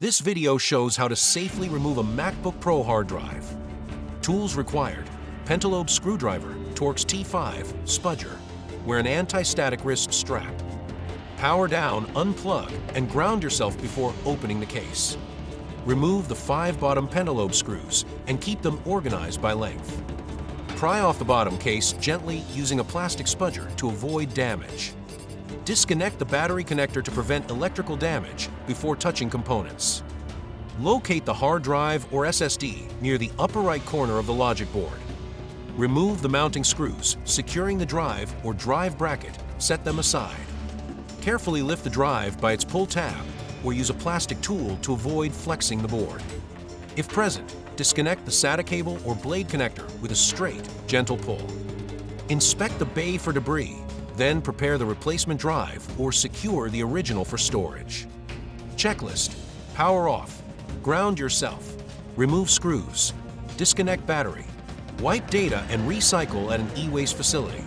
This video shows how to safely remove a MacBook Pro hard drive. Tools required: pentalobe screwdriver, Torx T5, spudger. Wear an anti-static wrist strap. Power down, unplug, and ground yourself before opening the case. Remove the 5 bottom pentalobe screws and keep them organized by length. Pry off the bottom case gently using a plastic spudger to avoid damage. Disconnect the battery connector to prevent electrical damage before touching components. Locate the hard drive or SSD near the upper right corner of the logic board. Remove the mounting screws, securing the drive or drive bracket, set them aside. Carefully lift the drive by its pull tab or use a plastic tool to avoid flexing the board. If present, disconnect the SATA cable or blade connector with a straight, gentle pull. Inspect the bay for debris, then prepare the replacement drive or secure the original for storage. Checklist: power off, ground yourself, remove screws, disconnect battery, wipe data and recycle at an e-waste facility.